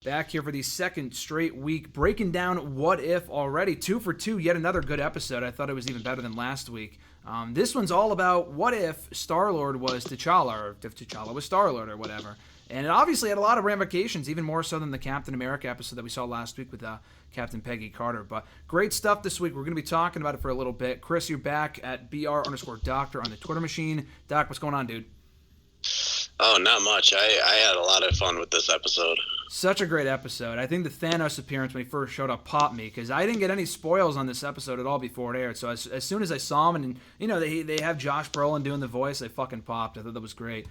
Back here for the second straight week, breaking down What If already. 2 for 2, yet another good episode. I thought it was even better than last week. This one's all about what if Star-Lord was T'Challa, or if T'Challa was Star-Lord, or whatever. And it obviously had a lot of ramifications, even more so than the Captain America episode that we saw last week with Captain Peggy Carter. But great stuff this week. We're going to be talking about it for a little bit. Chris, you're back at BR_Doctor on the Twitter machine. Doc, what's going on, dude? Oh, not much. I had a lot of fun with this episode. Such a great episode. I think the Thanos appearance when he first showed up popped me because I didn't get any spoils on this episode at all before it aired. So as soon as I saw him, and you know they have Josh Brolin doing the voice, I fucking popped. I thought that was great.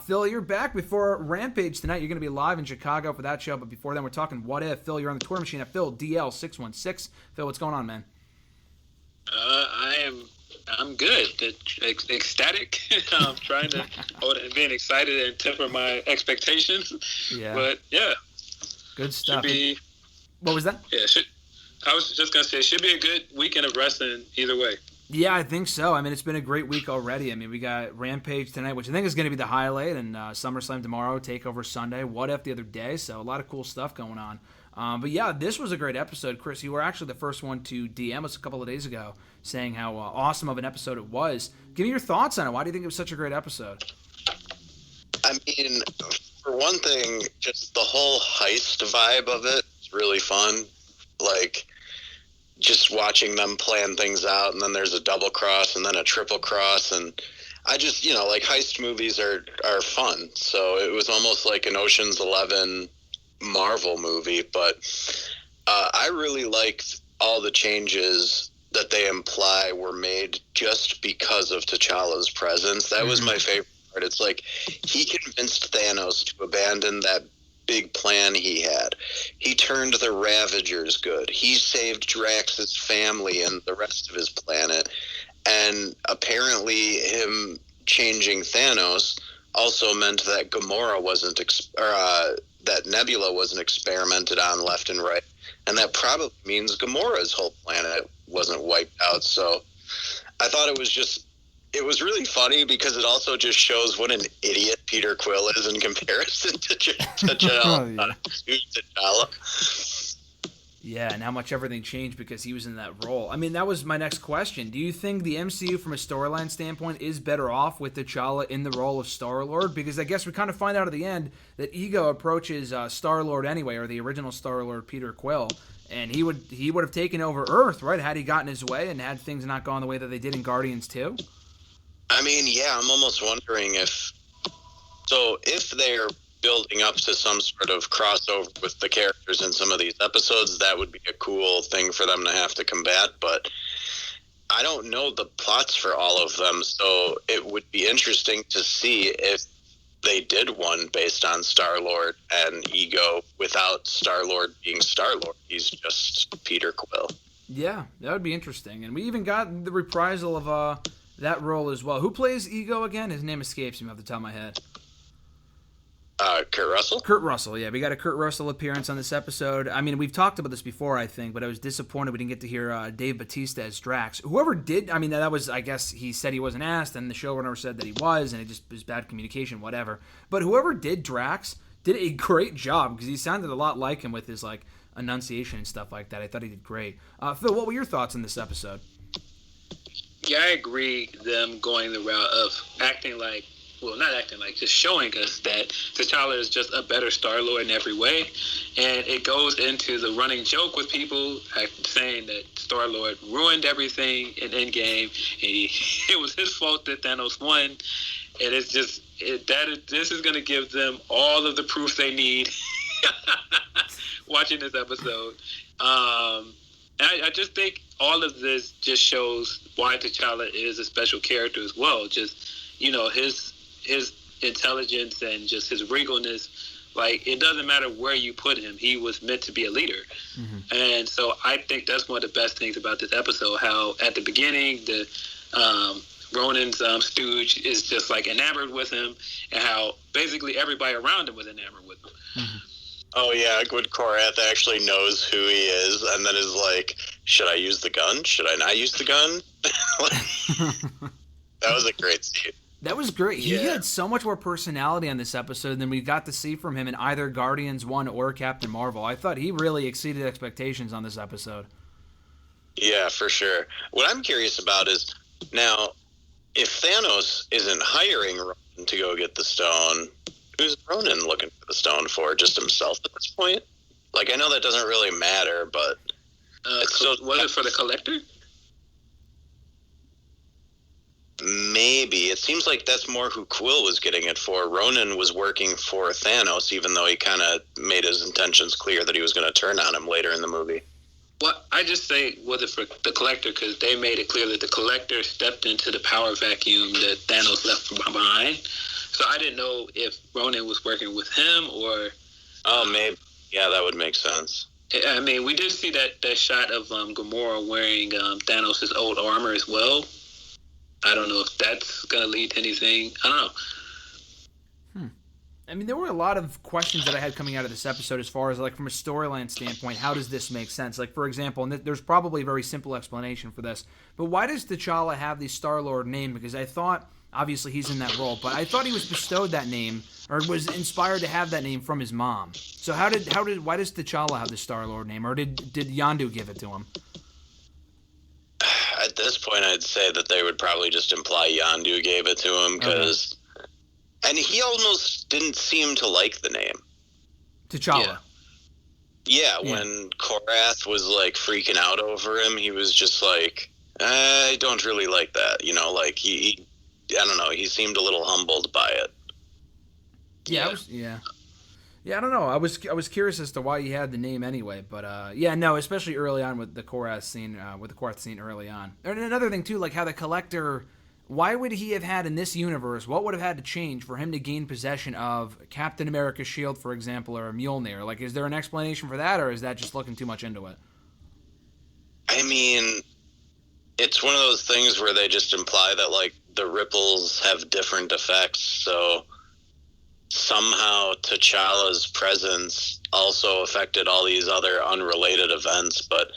Phil, you're back before Rampage tonight. You're going to be live in Chicago for that show. But before then, we're talking What If. Phil, you're on the Twitter machine at PhilDL616. Phil, what's going on, man? I'm good. Ecstatic. I'm trying to being excited and temper my expectations. Yeah. But yeah. Good stuff. Be, what was that? Yeah. I was just gonna say it should be a good weekend of wrestling either way. Yeah, I think so. I mean, it's been a great week already. I mean, we got Rampage tonight, which I think is going to be the highlight, and SummerSlam tomorrow, TakeOver Sunday, What If the other day. So a lot of cool stuff going on. But yeah, this was a great episode. Chris, you were actually the first one to DM us a couple of days ago saying how awesome of an episode it was. Give me your thoughts on it. Why do you think it was such a great episode? I mean, for one thing, just the whole heist vibe of it is really fun. Like, just watching them plan things out, and then there's a double cross and then a triple cross, and I just, like heist movies are fun. So it was almost like an Ocean's 11 Marvel movie, but I really liked all the changes that they imply were made just because of T'Challa's presence. That was my favorite part. It's like he convinced Thanos to abandon that big plan he had. He turned the Ravagers good. He saved Drax's family and the rest of his planet. And apparently him changing Thanos also meant that Gamora wasn't that Nebula wasn't experimented on left and right, and that probably means Gamora's whole planet wasn't wiped out. So I thought it was really funny because it also just shows what an idiot Peter Quill is in comparison to T'Challa. Yeah, and how much everything changed because he was in that role. I mean, that was my next question. Do you think the MCU, from a storyline standpoint, is better off with T'Challa in the role of Star-Lord? Because I guess we kind of find out at the end that Ego approaches Star-Lord anyway, or the original Star-Lord Peter Quill, and he would have taken over Earth, right, had he gotten his way and had things not gone the way that they did in Guardians 2? I mean, yeah, I'm almost wondering if they're building up to some sort of crossover with the characters in some of these episodes, that would be a cool thing for them to have to combat, but I don't know the plots for all of them, so it would be interesting to see if they did one based on Star-Lord and Ego without Star-Lord being Star-Lord. He's just Peter Quill. Yeah, that would be interesting. And we even got the reprisal of that role as well. Who plays Ego again? His name escapes me off the top of my head. Kurt Russell? Kurt Russell, yeah. We got a Kurt Russell appearance on this episode. I mean, we've talked about this before, I think, but I was disappointed we didn't get to hear Dave Bautista as Drax. Whoever did, I mean, that was, I guess, he said he wasn't asked, and the showrunner said that he was, and it just was bad communication, whatever. But whoever did Drax did a great job, because he sounded a lot like him with his, like, enunciation and stuff like that. I thought he did great. Phil, what were your thoughts on this episode? Yeah, I agree, them going the route of acting like, well, not acting like, just showing us that T'Challa is just a better Star-Lord in every way. And it goes into the running joke with people saying that Star-Lord ruined everything in Endgame. It was his fault that Thanos won. And it's just, this is going to give them all of the proof they need watching this episode. And I just think all of this just shows why T'Challa is a special character as well. Just, his intelligence and just his regalness, like, it doesn't matter where you put him. He was meant to be a leader. Mm-hmm. And so I think that's one of the best things about this episode, how at the beginning, the Ronan's stooge is just, like, enamored with him, and how basically everybody around him was enamored with him. Mm-hmm. Oh, yeah, when Korath actually knows who he is, and then is like, should I use the gun? Should I not use the gun? That was a great scene. That was great. He Yeah. had so much more personality on this episode than we got to see from him in either Guardians 1 or Captain Marvel. I thought he really exceeded expectations on this episode. Yeah, for sure. What I'm curious about is, now, if Thanos isn't hiring Ronan to go get the stone, who's Ronan looking for the stone for? Just himself at this point? Like, I know that doesn't really matter, but... was it for the Collector? Maybe. It seems like that's more who Quill was getting it for. Ronan was working for Thanos, even though he kind of made his intentions clear that he was going to turn on him later in the movie. Well, I just say was it for the Collector because they made it clear that the Collector stepped into the power vacuum that Thanos left behind. So I didn't know if Ronan was working with him or... Oh, maybe. Yeah, that would make sense. I mean, we did see that shot of Gamora wearing Thanos' old armor as well. I don't know if that's going to lead to anything. I don't know. I mean, there were a lot of questions that I had coming out of this episode as far as, like, from a storyline standpoint, how does this make sense? Like, for example, and there's probably a very simple explanation for this, but why does T'Challa have the Star-Lord name? Because I thought, obviously he's in that role, but I thought he was bestowed that name, or was inspired to have that name from his mom. So why does T'Challa have the Star-Lord name, or did Yondu give it to him? At this point, I'd say that they would probably just imply Yondu gave it to him, because... And he almost didn't seem to like the name. T'Challa. Yeah, when Korath was, like, freaking out over him, he was just like, I don't really like that. You know, like, he I don't know, he seemed a little humbled by it. Yeah, I don't know. I was curious as to why he had the name anyway, but especially early on with the Korath scene, early on. And another thing too, like how the Collector, why would he have had in this universe? What would have had to change for him to gain possession of Captain America's shield, for example, or Mjolnir? Like, is there an explanation for that, or is that just looking too much into it? I mean, it's one of those things where they just imply that, like, the ripples have different effects, so somehow T'Challa's presence also affected all these other unrelated events, but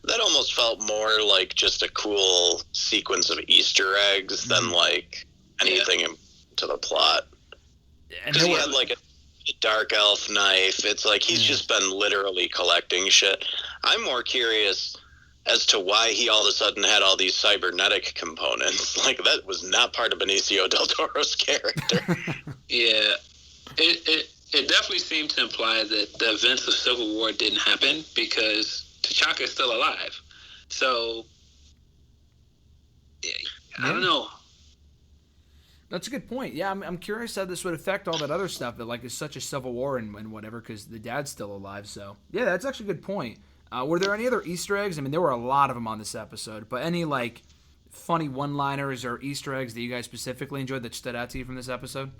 that almost felt more like just a cool sequence of Easter eggs than, like, anything into the plot. Because he had, like, a dark elf knife. It's like he's just been literally collecting shit. I'm more curious as to why he all of a sudden had all these cybernetic components. Like, that was not part of Benicio del Toro's character. Yeah. It definitely seemed to imply that the events of Civil War didn't happen because T'Chaka is still alive. So, I don't know. That's a good point. Yeah, I'm curious how this would affect all that other stuff that, like, is such a Civil War and whatever, because the dad's still alive. So, yeah, that's actually a good point. Were there any other Easter eggs? I mean, there were a lot of them on this episode, but any, like, funny one-liners or Easter eggs that you guys specifically enjoyed that stood out to you from this episode?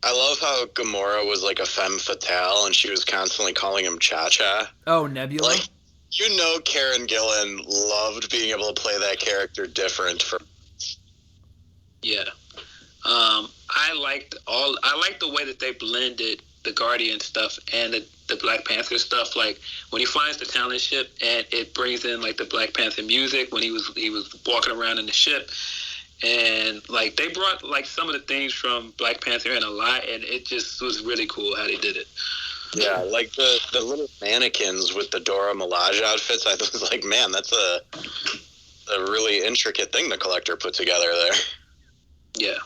I love how Gamora was like a femme fatale and she was constantly calling him Cha-Cha. Oh, Nebula? Like, you know, Karen Gillan loved being able to play that character different. Yeah. I liked the way that they blended the Guardian stuff and the Black Panther stuff. Like, when he finds the talent ship and it brings in, like, the Black Panther music when he was walking around in the ship. And, like, they brought, like, some of the things from Black Panther in a lot, and it just was really cool how they did it. Yeah, like the little mannequins with the Dora Milaje outfits, I was like, man, that's a really intricate thing the Collector put together there. Yeah.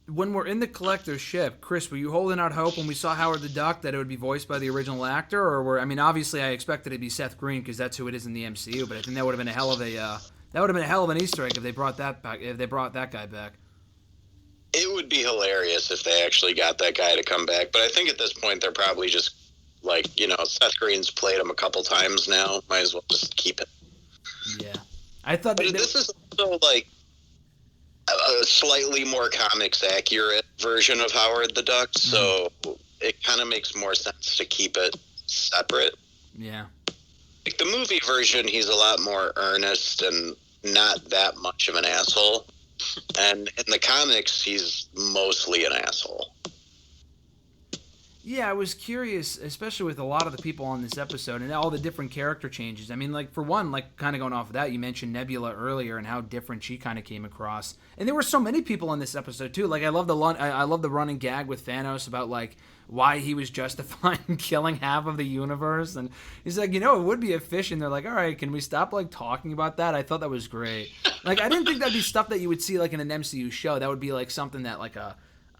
When we're in the Collector's ship, Chris, were you holding out hope when we saw Howard the Duck that it would be voiced by the original actor? Or obviously I expected it to be Seth Green because that's who it is in the MCU, but I think that would have been a hell of an Easter egg if they brought that back. If they brought that guy back, it would be hilarious if they actually got that guy to come back. But I think at this point they're probably just like, you know, Seth Green's played him a couple times now. Might as well just keep it. Yeah, I thought. But this is also like a slightly more comics accurate version of Howard the Duck, so it kind of makes more sense to keep it separate. Yeah. Like, the movie version, he's a lot more earnest and not that much of an asshole. And in the comics, he's mostly an asshole. Yeah, I was curious, especially with a lot of the people on this episode and all the different character changes. I mean, like, for one, like, kind of going off of that, you mentioned Nebula earlier and how different she kind of came across. And there were so many people on this episode, too. Like, I love the running gag with Thanos about, like, why he was justifying killing half of the universe. And he's like, it would be efficient. They're like, all right, can we stop, like, talking about that? I thought that was great. Like, I didn't think that'd be stuff that you would see, like, in an MCU show. That would be, like, something that, like,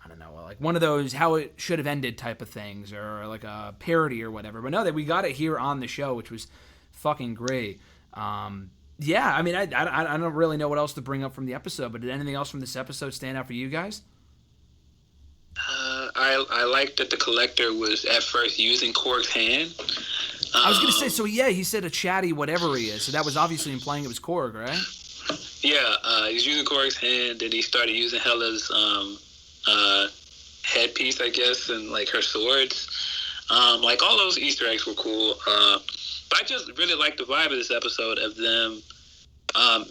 I don't know, like one of those how it should have ended type of things, or like a parody or whatever. But no, that we got it here on the show, which was fucking great. Yeah, I mean, I don't really know what else to bring up from the episode, but did anything else from this episode stand out for you guys? I liked that the Collector was at first using Korg's hand. I was gonna say, so yeah, he said a chatty whatever he is, so that was obviously implying it was Korg, right? Yeah, he's using Korg's hand, and he started using Hela's headpiece, I guess, and like her swords. Like all those Easter eggs were cool. But I just really liked the vibe of this episode of them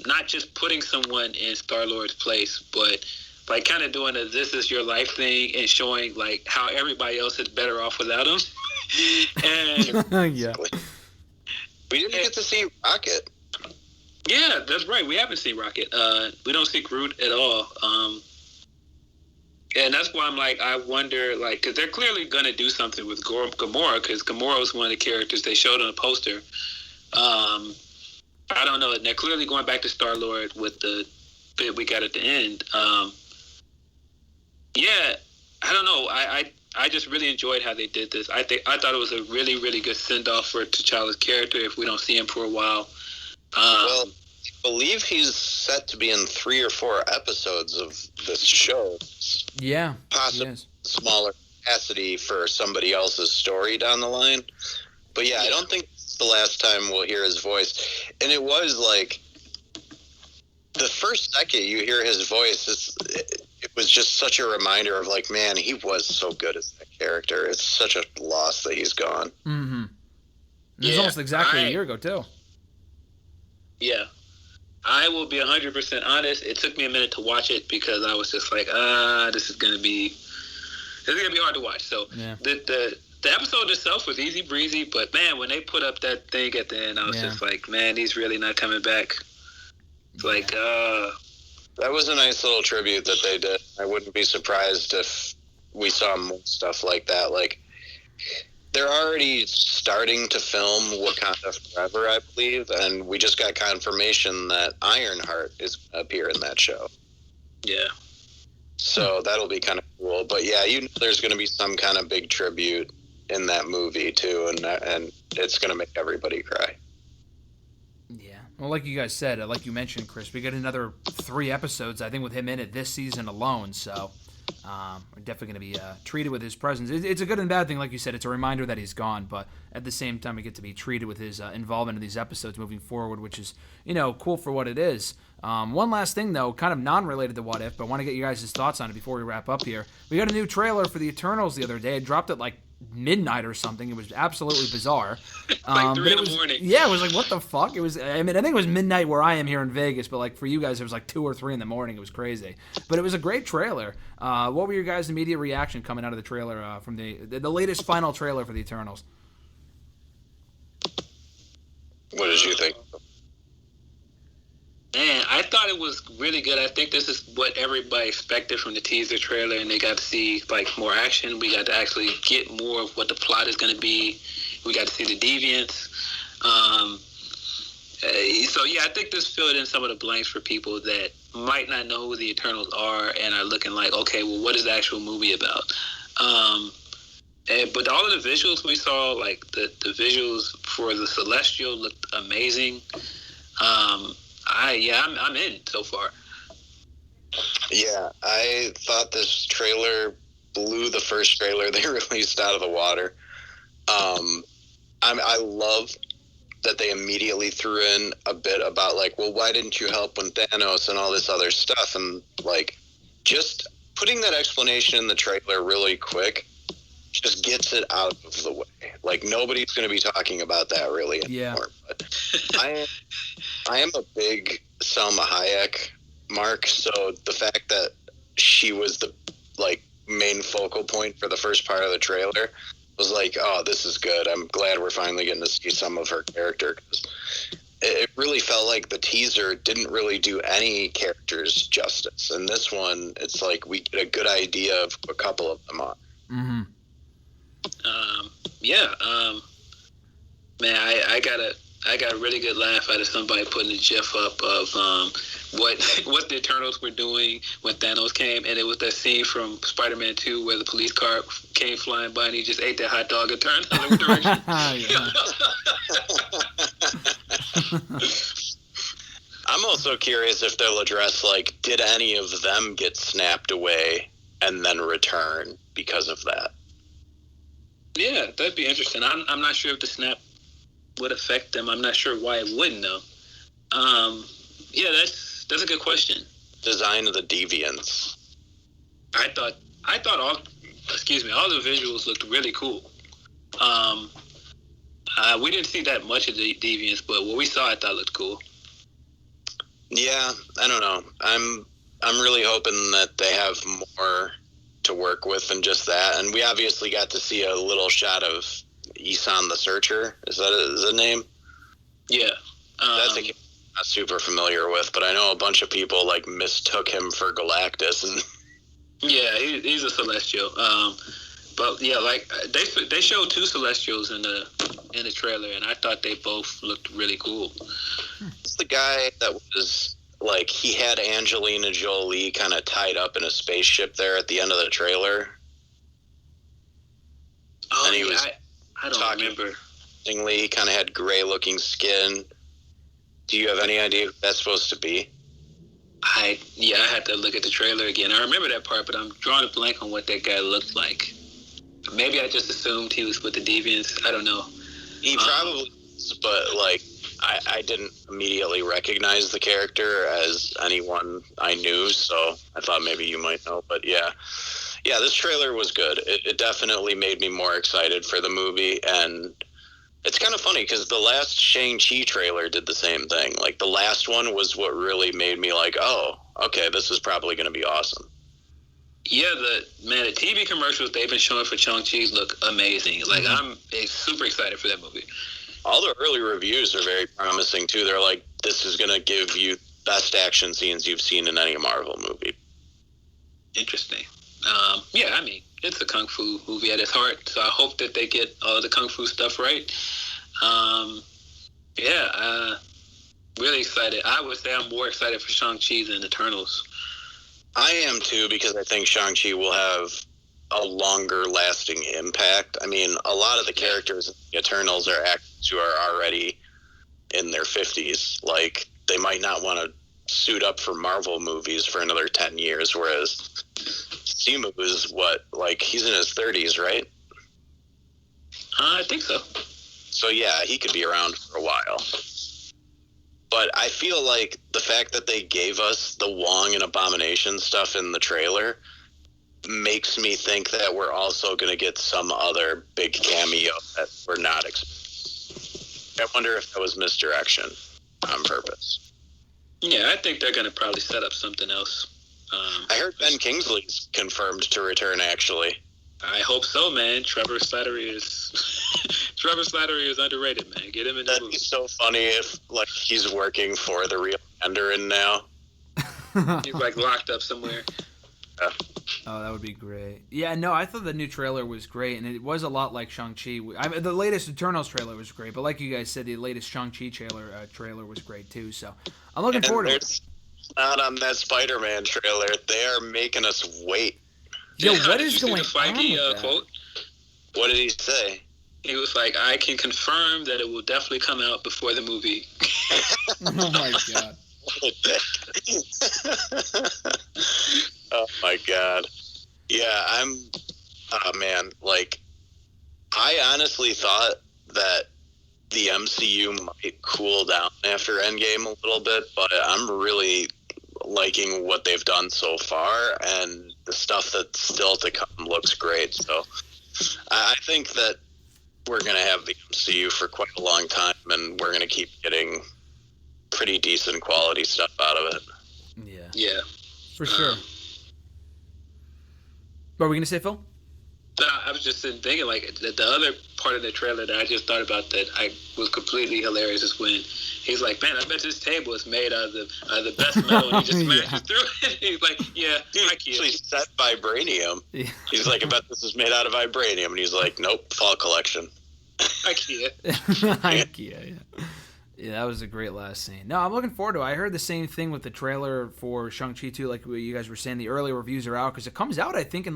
not just putting someone in Star-Lord's place, but like kind of doing a "this is your life" thing and showing like how everybody else is better off without him. And yeah, we didn't get to see Rocket. Yeah, that's right. We haven't seen Rocket. We don't see Groot at all. And that's why I'm like, I wonder, like, because they're clearly going to do something with Gamora, because Gamora was one of the characters they showed on the poster. I don't know. And they're clearly going back to Star-Lord with the bit we got at the end. Yeah, I don't know. I just really enjoyed how they did this. I thought it was a really, really good send-off for T'Challa's character if we don't see him for a while. Well, I believe he's set to be in 3 or 4 episodes of this show. Yeah, possibly smaller capacity for somebody else's story down the line. But yeah, I don't think it's the last time we'll hear his voice. And it was like the first second you hear his voice, it was just such a reminder of like, man, he was so good as that character. It's such a loss that he's gone. Mm-hmm. It was almost exactly a year ago too. Yeah. I will be 100% honest. It took me a minute to watch it because I was just like, this is gonna be hard to watch. So the episode itself was easy breezy, but man, when they put up that thing at the end, I was just like, man, he's really not coming back. It's like, that was a nice little tribute that they did. I wouldn't be surprised if we saw more stuff like that. Like, they're already starting to film Wakanda Forever, I believe, and we just got confirmation that Ironheart is going to appear in that show. Yeah. So that'll be kind of cool. But yeah, there's going to be some kind of big tribute in that movie too, and it's going to make everybody cry. Yeah. Well, like you guys said, like you mentioned, Chris, we got another 3 episodes, I think, with him in it this season alone, so we're definitely going to be treated with his presence. It's a good and bad thing, like you said. It's a reminder that he's gone, but at the same time, we get to be treated with his involvement in these episodes moving forward, which is, cool for what it is. One last thing, though, kind of non-related to What If, but I want to get you guys' thoughts on it before we wrap up here. We got a new trailer for the Eternals the other day. It dropped at like midnight or something. It was absolutely bizarre. Like 3 in the morning. Yeah, it was like, what the fuck? It was. I mean, I think it was midnight where I am here in Vegas, but like for you guys, it was like 2 or 3 in the morning. It was crazy, but it was a great trailer. What were your guys' immediate reaction coming out of the trailer from the latest final trailer for the Eternals? What did you think? Man, I thought it was really good. I think this is what everybody expected from the teaser trailer, and they got to see like more action. We got to actually get more of what the plot is going to be. We got to see the Deviants. So yeah, I think this filled in some of the blanks for people that might not know who the Eternals are and are looking like, okay, well, what is the actual movie about? But all of the visuals we saw, like the visuals for the Celestial looked amazing. I'm in so far. Yeah, I thought this trailer blew the first trailer they released out of the water. I love that they immediately threw in a bit about like, well, why didn't you help when Thanos and all this other stuff? And like, just putting that explanation in the trailer really quick just gets it out of the way. Like, nobody's going to be talking about that really anymore. Yeah. But I am a big Salma Hayek mark, so the fact that she was the like main focal point for the first part of the trailer. Was like, oh, this is good. I'm glad we're finally getting to see some of her character. 'Cause it really felt like the teaser didn't really do any characters justice. And this one, it's like we get a good idea of a couple of them on. Mm-hmm. Man, I got a really good laugh out of somebody putting a GIF up of what the Eternals were doing when Thanos came, and it was that scene from Spider-Man 2 where the police car came flying by and he just ate that hot dog and turned the other direction. I'm also curious if they'll address, like, did any of them get snapped away and then return because of that? Yeah, that'd be interesting. I'm not sure if the snap would affect them. I'm not sure why it wouldn't, though. Yeah, that's a good question. Design of the Deviants. I thought all the visuals looked really cool. We didn't see that much of the Deviants, but what we saw I thought looked cool. Yeah, I don't know. I'm really hoping that they have more to work with than just that. And we obviously got to see a little shot of Isan the Searcher. Is that his name? Yeah. That's a kid I'm not super familiar with, but I know a bunch of people like mistook him for Galactus. And yeah, he's a Celestial. But yeah, like they showed two Celestials in the trailer, and I thought they both looked really cool. It's the guy that was like, he had Angelina Jolie kind of tied up in a spaceship there at the end of the trailer. Oh, and he was I don't remember. He kind of had gray-looking skin. Do you have any idea who that's supposed to be? I had to look at the trailer again. I remember that part, but I'm drawing a blank on what that guy looked like. Maybe I just assumed he was with the Deviants. I don't know. He probably is, but like, I didn't immediately recognize the character as anyone I knew, so I thought maybe you might know. But yeah, this trailer was good. It definitely made me more excited for the movie, and it's kind of funny because the last Shang-Chi trailer did the same thing. Like, the last one was what really made me like, oh, okay, this is probably going to be awesome. Yeah, the TV commercials they've been showing for Shang-Chi look amazing. Like, I'm super excited for that movie. All the early reviews are very promising, too. They're like, this is going to give you best action scenes you've seen in any Marvel movie. Interesting. Yeah, I mean, it's a Kung Fu movie at its heart, so I hope that they get all the Kung Fu stuff right. Really excited. I would say I'm more excited for Shang-Chi than Eternals. I am, too, because I think Shang-Chi will have a longer lasting impact. I mean, a lot of the characters in the Eternals are actors who are already in their 50s. Like, they might not want to suit up for Marvel movies for another 10 years, whereas Simu is he's in his 30s, right? I think so. So yeah, he could be around for a while. But I feel like the fact that they gave us the Wong and Abomination stuff in the trailer makes me think that we're also going to get some other big cameo that we're not expecting. I wonder if that was misdirection on purpose. Yeah, I think they're going to probably set up something else. I heard Ben Kingsley's confirmed to return, actually. I hope so, man. Trevor Slattery is underrated, man. Get him in the movie. That'd be so funny if he's working for the real Mandarin now. He's locked up somewhere. Yeah. Oh, that would be great. Yeah, no, I thought the new trailer was great, and it was a lot like Shang-Chi. The latest Eternals trailer was great, but like you guys said, the latest Shang-Chi trailer was great too, so I'm looking forward to it. Not on that Spider-Man trailer. They are making us wait. Yo, what is going on with that? Quote? What did he say? He was like, I can confirm that it will definitely come out before the movie. Oh, my God. What a dick. Oh, my God. Yeah, I honestly thought that the MCU might cool down after Endgame a little bit, but I'm really liking what they've done so far, and the stuff that's still to come looks great. So I think that we're going to have the MCU for quite a long time, and we're going to keep getting pretty decent quality stuff out of it. Yeah. Yeah. For sure. What were we going to say, Phil? No, I was just thinking, like, the other part of the trailer that I just thought about that I was completely hilarious is when he's like, man, I bet this table is made out of the best metal, and he just smashes through it. He's like, yeah, Dude, actually said vibranium. Yeah. He's like, I bet this is made out of vibranium. And he's like, nope, fall collection. IKEA. IKEA, yeah. Yeah, that was a great last scene. No, I'm looking forward to it. I heard the same thing with the trailer for Shang-Chi 2, like you guys were saying. The early reviews are out because it comes out, I think it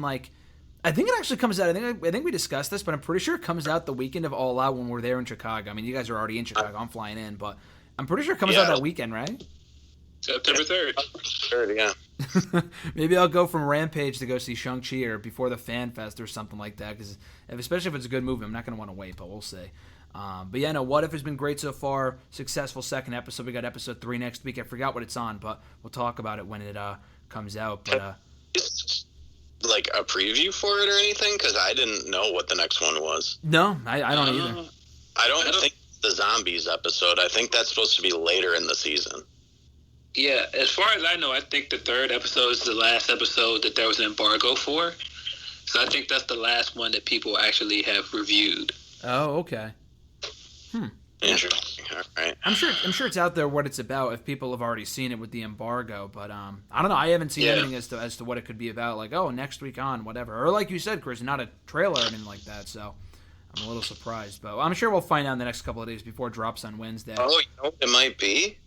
actually comes out. I think we discussed this, but I'm pretty sure it comes out the weekend of All Out when we're there in Chicago. I mean, you guys are already in Chicago. I'm flying in, but I'm pretty sure it comes out that weekend, right? September 3rd. 3rd, yeah. Maybe I'll go from Rampage to go see Shang-Chi or before the Fan Fest or something like that, because especially if it's a good movie, I'm not going to want to wait, but we'll see. But yeah, no, What If has been great so far. Successful second episode. We got episode 3 next week. I forgot what it's on, but we'll talk about it when it comes out. But like a preview for it or anything? Because I didn't know what the next one was. No, I don't either. I don't think it's the zombies episode. I think that's supposed to be later in the season. Yeah, as far as I know, I think the 3rd episode is the last episode that there was an embargo for. So I think that's the last one that people actually have reviewed. Oh, okay. Interesting. All right. I'm sure it's out there what it's about if people have already seen it with the embargo, but I don't know. I haven't seen anything as to what it could be about. Like, oh, next week on whatever, or like you said, Chris, not a trailer or anything like that. So I'm a little surprised, but I'm sure we'll find out in the next couple of days before it drops on Wednesday. Oh, you know what it might be?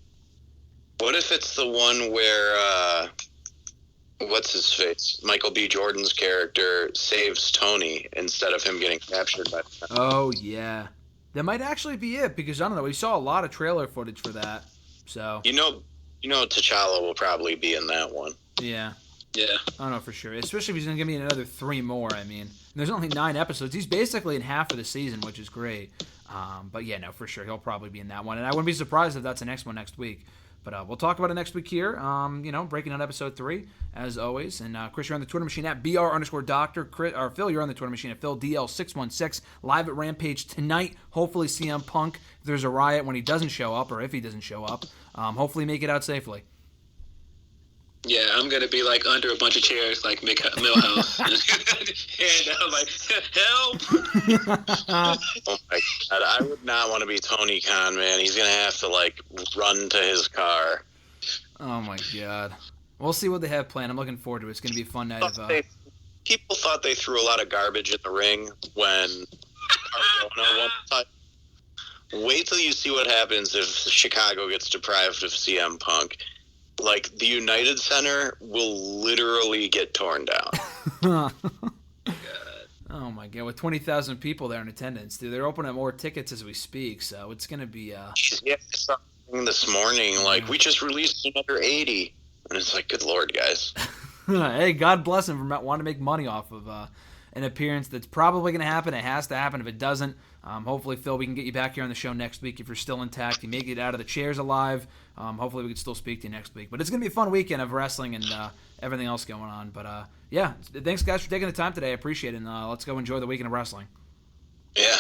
What if it's the one where what's his face? Michael B. Jordan's character saves Tony instead of him getting captured by them. Oh yeah. That might actually be it, because I don't know. We saw a lot of trailer footage for that, so you know, T'Challa will probably be in that one. Yeah, yeah. I don't know for sure, especially if he's gonna give me another 3 more. I mean, there's only 9 episodes. He's basically in half of the season, which is great. But yeah, no, for sure, he'll probably be in that one, and I wouldn't be surprised if that's the next one next week. But we'll talk about it next week here. Breaking out episode 3 as always. And Chris, you're on the Twitter machine at BR_Doctor. Chris, or Phil, you're on the Twitter machine at PhilDL616. Live at Rampage tonight. Hopefully CM Punk, if there's a riot when he doesn't show up, or if he doesn't show up, hopefully make it out safely. Yeah, I'm gonna be like under a bunch of chairs, like Millhouse, and I'm like, help! Oh my God, I would not want to be Tony Khan, man. He's gonna have to like run to his car. Oh my God, we'll see what they have planned. I'm looking forward to it. It's gonna be a fun night. People thought they threw a lot of garbage in the ring when Cardona won the title. Wait till you see what happens if Chicago gets deprived of CM Punk. Like, the United Center will literally get torn down. God. Oh, my God. With 20,000 people there in attendance, dude. They're opening up more tickets as we speak, so it's going to be... Yeah, I saw something this morning, like, we just released another 80. And it's like, good Lord, guys. Hey, God bless him for wanting to make money off of an appearance that's probably going to happen. It has to happen. If it doesn't, hopefully, Phil, we can get you back here on the show next week if you're still intact. You make it out of the chairs alive. Hopefully, we can still speak to you next week. But it's going to be a fun weekend of wrestling and everything else going on. But, yeah, thanks, guys, for taking the time today. I appreciate it. And let's go enjoy the weekend of wrestling. Yeah,